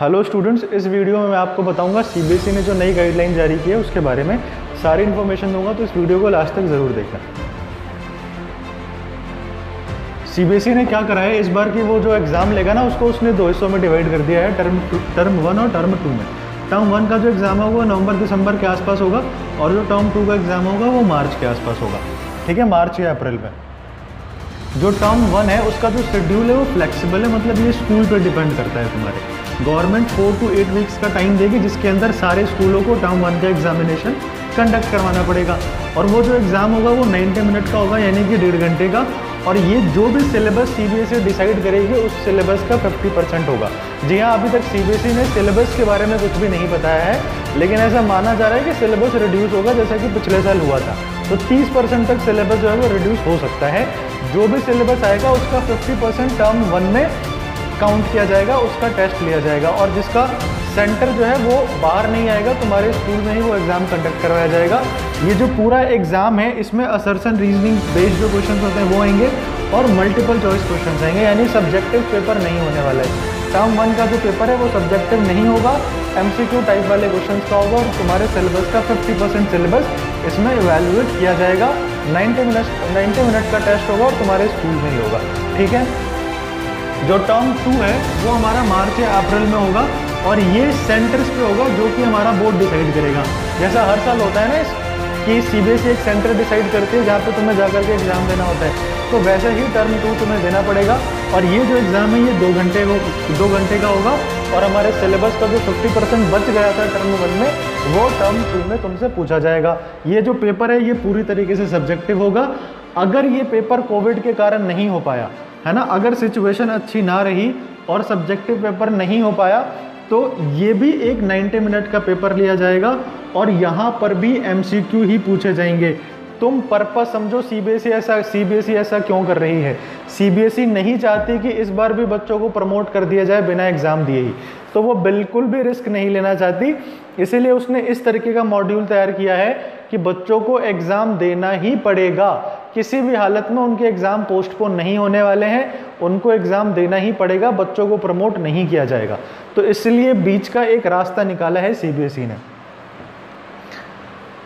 Hello students, इस video में मैं आपको बताऊंगा सीबीएसई ने जो नई गाइडलाइन जारी की है उसके बारे में सारी इन्फॉर्मेशन दूंगा, तो इस वीडियो को लास्ट तक ज़रूर देखना। सीबीएसई ने क्या करा है इस बार की, वो जो एग्ज़ाम लेगा ना उसको उसने दो हिस्सों में डिवाइड कर दिया है, टर्म 1 और टर्म 2 में। टर्म 1 का जो एग्ज़ाम होगा वो नवंबर दिसंबर के आसपास होगा और जो टर्म 2 का एग्ज़ाम होगा वो मार्च के आसपास होगा। ठीक है, मार्च या अप्रैल में। जो टर्म 1 है उसका जो शेड्यूल है वो फ्लेक्सिबल है, मतलब ये स्कूल पर डिपेंड करता है। तुम्हारे गवर्नमेंट 4 to 8 वीक्स का टाइम देगी जिसके अंदर सारे स्कूलों को टर्म 1 का एग्जामिनेशन कंडक्ट करवाना पड़ेगा। और वो जो एग्ज़ाम होगा वो 90 मिनट का होगा, यानी कि 1.5 घंटे का। और ये जो भी सिलेबस सीबीएसई डिसाइड करेगी उस सिलेबस का 50% होगा। जी हाँ, अभी तक सीबीएसई ने सिलेबस के बारे में कुछ भी नहीं बताया है, लेकिन ऐसा माना जा रहा है कि सिलेबस रिड्यूस होगा, जैसा कि पिछले साल हुआ था। तो 30% तक सिलेबस जो है वो रिड्यूस हो सकता है। जो भी सिलेबस आएगा उसका 50% टर्म 1 में काउंट किया जाएगा, उसका टेस्ट लिया जाएगा। और जिसका सेंटर जो है वो बाहर नहीं आएगा, तुम्हारे स्कूल में ही वो एग्ज़ाम कंडक्ट करवाया जाएगा। ये जो पूरा एग्ज़ाम है इसमें असर्शन रीजनिंग बेस्ड जो क्वेश्चन होते हैं वो आएंगे और मल्टीपल चॉइस क्वेश्चन आएंगे, यानी सब्जेक्टिव पेपर नहीं होने वाला है। टर्म 1 का जो पेपर है वो सब्जेक्टिव नहीं होगा, एमसीक्यू टाइप वाले क्वेश्चन का होगा और तुम्हारे सिलेबस का 50% सिलेबस इसमें इवेल्युएट किया जाएगा। 90 मिनट का टेस्ट होगा और तुम्हारे स्कूल में ही होगा। ठीक है, जो टर्म 2 है वो हमारा मार्च या अप्रैल में होगा और ये सेंटर्स पे होगा जो कि हमारा बोर्ड डिसाइड करेगा। जैसा हर साल होता है ना कि सीबीएसई एक सेंटर डिसाइड करती है जहाँ पे तुम्हें जाकर के एग्ज़ाम देना होता है, तो वैसे ही टर्म 2 तुम्हें देना पड़ेगा। और ये जो एग्ज़ाम है ये 2 घंटे का होगा और हमारे सिलेबस का जो 50% बच गया था टर्म 1 में वो टर्म 2 में तुमसे पूछा जाएगा। ये जो पेपर है ये पूरी तरीके से सब्जेक्टिव होगा। अगर ये पेपर कोविड के कारण नहीं हो पाया है ना, अगर सिचुएशन अच्छी ना रही और सब्जेक्टिव पेपर नहीं हो पाया तो ये भी एक 90 मिनट का पेपर लिया जाएगा और यहाँ पर भी एमसीक्यू ही पूछे जाएंगे। तुम पर्पस समझो सीबीएसई ऐसा क्यों कर रही है। सीबीएसई नहीं चाहती कि इस बार भी बच्चों को प्रमोट कर दिया जाए बिना एग्ज़ाम दिए ही, तो वो बिल्कुल भी रिस्क नहीं लेना चाहती। इसीलिए उसने इस तरीके का मॉड्यूल तैयार किया है कि बच्चों को एग्ज़ाम देना ही पड़ेगा। किसी भी हालत में उनके एग्ज़ाम पोस्टपोन नहीं होने वाले हैं, उनको एग्ज़ाम देना ही पड़ेगा, बच्चों को प्रमोट नहीं किया जाएगा। तो इसलिए बीच का एक रास्ता निकाला है सीबीएसई ने।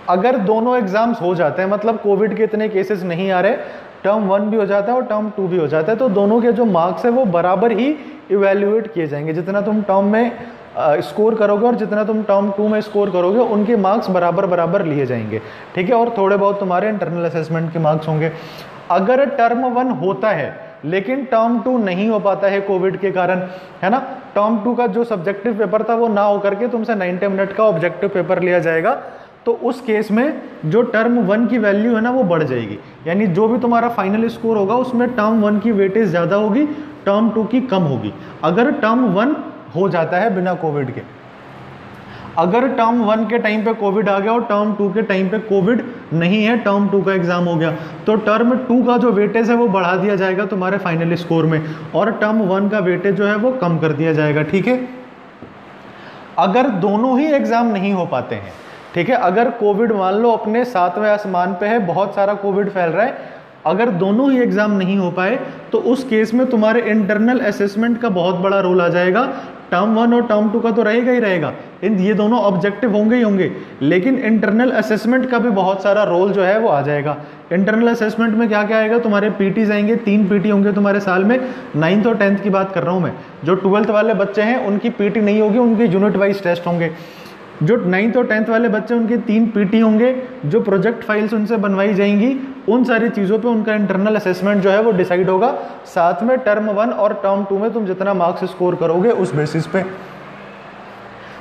अगर दोनों एग्जाम्स हो जाते हैं, मतलब कोविड के इतने केसेस नहीं आ रहे, टर्म 1 भी हो जाता है और टर्म 2 भी हो जाता है, तो दोनों के जो मार्क्स है वो बराबर ही इवेल्युएट किए जाएंगे। जितना तुम टर्म में स्कोर करोगे और जितना तुम टर्म 2 में स्कोर करोगे उनके मार्क्स बराबर लिए जाएंगे। ठीक है, और थोड़े बहुत तुम्हारे इंटरनल असेसमेंट के मार्क्स होंगे। अगर टर्म 1 होता है लेकिन टर्म 2 नहीं हो पाता है कोविड के कारण, है ना, टर्म 2 का जो सब्जेक्टिव पेपर था वो ना होकर के तुमसे 90 मिनट का ऑब्जेक्टिव पेपर लिया जाएगा, तो उस केस में जो टर्म 1 की वैल्यू है ना वो बढ़ जाएगी। यानी जो भी तुम्हारा फाइनल स्कोर होगा उसमें टर्म 1 की वेटेज ज़्यादा होगी, टर्म 2 की कम होगी। अगर टर्म 1 हो जाता है बिना कोविड के, अगर टर्म 1 के टाइम पे कोविड आ गया और टर्म 2 के टाइम पे कोविड नहीं है, टर्म 2 का एग्जाम हो गया, तो टर्म 2 का जो वेटेज है वो बढ़ा दिया जाएगा तुम्हारे फाइनल स्कोर में और टर्म 1 का वेटेज जो है वो कम कर दिया जाएगा। ठीक है, अगर दोनों ही एग्जाम नहीं हो पाते हैं, ठीक है, अगर कोविड मान लो अपने 7वें आसमान पे है, बहुत सारा कोविड फैल रहा है, अगर दोनों ही एग्जाम नहीं हो पाए तो उस केस में तुम्हारे इंटरनल असेसमेंट का बहुत बड़ा रोल आ जाएगा। टर्म 1 और टर्म 2 का तो रहेगा ही रहेगा, ये दोनों ऑब्जेक्टिव होंगे ही होंगे, लेकिन इंटरनल असेसमेंट का भी बहुत सारा रोल जो है वो आ जाएगा। इंटरनल असेसमेंट में क्या क्या आएगा, तुम्हारे पीटीज आएंगे, 3 पीटी होंगे तुम्हारे साल में। 9th और 10th की बात कर रहा हूँ मैं। जो 12th वाले बच्चे हैं उनकी पीटी नहीं होगी, उनके यूनिट वाइज टेस्ट होंगे। जो 9th और 10th वाले बच्चे उनके 3 पीटी होंगे, जो प्रोजेक्ट फाइल्स उनसे बनवाई जाएंगी, उन सारी चीज़ों पे उनका इंटरनल असेसमेंट जो है वो डिसाइड होगा। साथ में टर्म 1 और टर्म 2 में तुम जितना मार्क्स स्कोर करोगे उस बेसिस पे।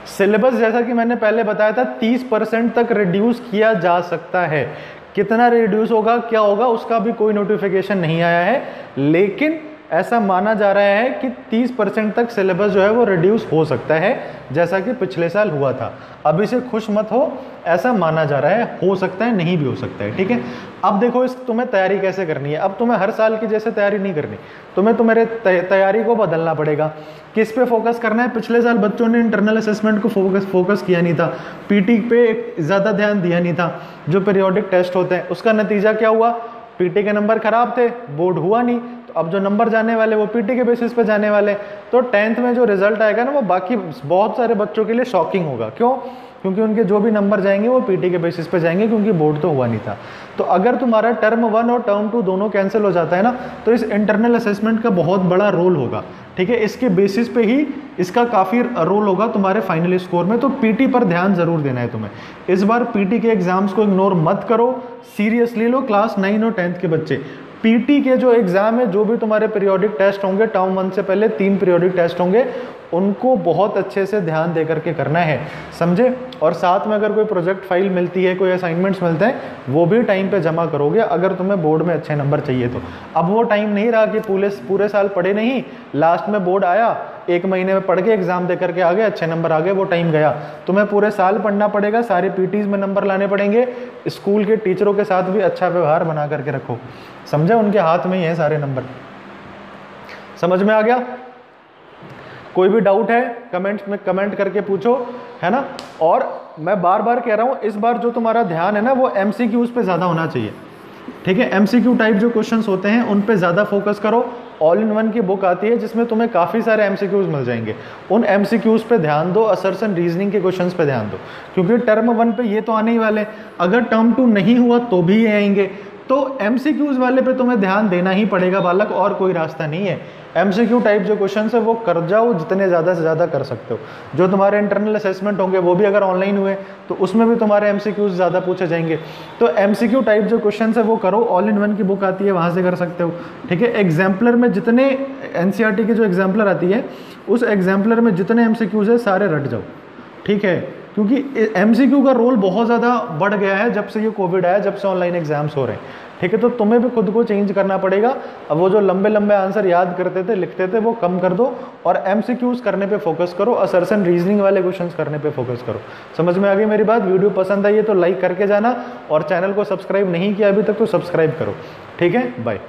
सिलेबस जैसा कि मैंने पहले बताया था 30% तक रिड्यूस किया जा सकता है। कितना रिड्यूस होगा, क्या होगा, उसका भी कोई नोटिफिकेशन नहीं आया है, लेकिन ऐसा माना जा रहा है कि 30% तक सिलेबस जो है वो रिड्यूस हो सकता है, जैसा कि पिछले साल हुआ था। अभी से खुश मत हो, ऐसा माना जा रहा है, हो सकता है नहीं भी हो सकता है। ठीक है, अब देखो तुम्हें तैयारी कैसे करनी है। अब तुम्हें हर साल की जैसे तैयारी नहीं करनी, तुम्हें तुम्हारे तैयारी को बदलना पड़ेगा। किस पे फोकस करना है, पिछले साल बच्चों ने इंटरनल असेसमेंट को फोकस किया नहीं था, पीटी पे ज़्यादा ध्यान दिया नहीं था। जो पीरियोडिक टेस्ट होते हैं उसका नतीजा क्या हुआ, पीटी के नंबर खराब थे, बोर्ड हुआ नहीं। तो अब जो नंबर जाने वाले वो पीटी के बेसिस पे जाने वाले। तो 10th में जो रिजल्ट आएगा ना वो बाकी बहुत सारे बच्चों के लिए शॉकिंग होगा। क्यों? क्योंकि उनके जो भी नंबर जाएंगे वो पीटी के बेसिस पे जाएंगे, क्योंकि बोर्ड तो हुआ नहीं था। तो अगर तुम्हारा टर्म 1 और टर्म 2 दोनों कैंसिल हो जाता है ना, तो इस इंटरनल असेसमेंट का बहुत बड़ा रोल होगा। ठीक है, इसके बेसिस पे ही इसका काफ़ी रोल होगा तुम्हारे फाइनल स्कोर में। तो पीटी पर ध्यान जरूर देना है तुम्हें। इस बार पीटी के एग्जाम्स को इग्नोर मत करो, सीरियसली लो। क्लास 9 और 10th के बच्चे, पीटी के जो एग्जाम है, जो भी तुम्हारे पीरियोडिक टेस्ट होंगे, टर्म 1 से पहले 3 पीरियोडिक टेस्ट होंगे, उनको बहुत अच्छे से ध्यान दे करके करना है, समझे। और साथ में अगर कोई प्रोजेक्ट फाइल मिलती है, कोई असाइनमेंट्स मिलते हैं, वो भी टाइम पे जमा करोगे अगर तुम्हें बोर्ड में अच्छे नंबर चाहिए तो। अब वो टाइम नहीं रहा कि पूरे साल पढ़े नहीं, लास्ट में बोर्ड आया, 1 महीने में पढ़ के एग्जाम दे करके आ गए, अच्छे नंबर आ गए, वो टाइम गया। तुम्हें पूरे साल पढ़ना पड़ेगा, सारे पीटीज में नंबर लाने पड़ेंगे। स्कूल के टीचरों के साथ भी अच्छा व्यवहार बना करके रखो, समझे। उनके हाथ में ही है सारे नंबर। समझ में आ गया? कोई भी डाउट है कमेंट्स में कमेंट करके पूछो, है ना। और मैं बार बार कह रहा हूं, इस बार जो तुम्हारा ध्यान है ना वो एमसीक्यूज पे ज्यादा होना चाहिए। ठीक है, एमसीक्यू टाइप जो क्वेश्चंस होते हैं उन पे ज्यादा फोकस करो। ऑल इन वन की बुक आती है जिसमें तुम्हें काफी सारे एमसीक्यूज मिल जाएंगे, उन एमसीक्यूज पे ध्यान दो। असर्शन रीजनिंग के क्वेश्चंस पे ध्यान दो, क्योंकि टर्म 1 पे ये तो आने ही वाले, अगर टर्म 2 नहीं हुआ तो भी ये आएंगे। तो एमसीक्यूज वाले पे तुम्हें ध्यान देना ही पड़ेगा बालक, और कोई रास्ता नहीं है। एमसीक्यू टाइप जो क्वेश्चंस है वो कर जाओ, जितने ज़्यादा से ज़्यादा कर सकते हो। जो तुम्हारे इंटरनल असेसमेंट होंगे वो भी अगर ऑनलाइन हुए तो उसमें भी तुम्हारे एमसीक्यूज ज़्यादा पूछे जाएंगे। तो एमसीक्यू टाइप जो क्वेश्चंस है वो करो, ऑल इन वन की बुक आती है वहाँ से कर सकते हो। ठीक है, एग्जाम्पलर में जितने एनसीईआरटी की जो एग्जाम्पलर आती है उस एग्जाम्पलर में जितने एमसीक्यूज है सारे रट जाओ। ठीक है, क्योंकि एमसीक्यू का रोल बहुत ज़्यादा बढ़ गया है जब से ये कोविड आया, जब से ऑनलाइन एग्जाम्स हो रहे हैं। ठीक है, तो तुम्हें भी खुद को चेंज करना पड़ेगा। अब वो जो लंबे लंबे आंसर याद करते थे, लिखते थे, वो कम कर दो और एमसीक्यूज करने पे फोकस करो। असर्शन रीजनिंग वाले क्वेश्चंस करने पे फोकस करो। समझ में आ गई मेरी बात? वीडियो पसंद आई है तो लाइक करके जाना, और चैनल को सब्सक्राइब नहीं किया अभी तक तो सब्सक्राइब करो। ठीक है, बाय।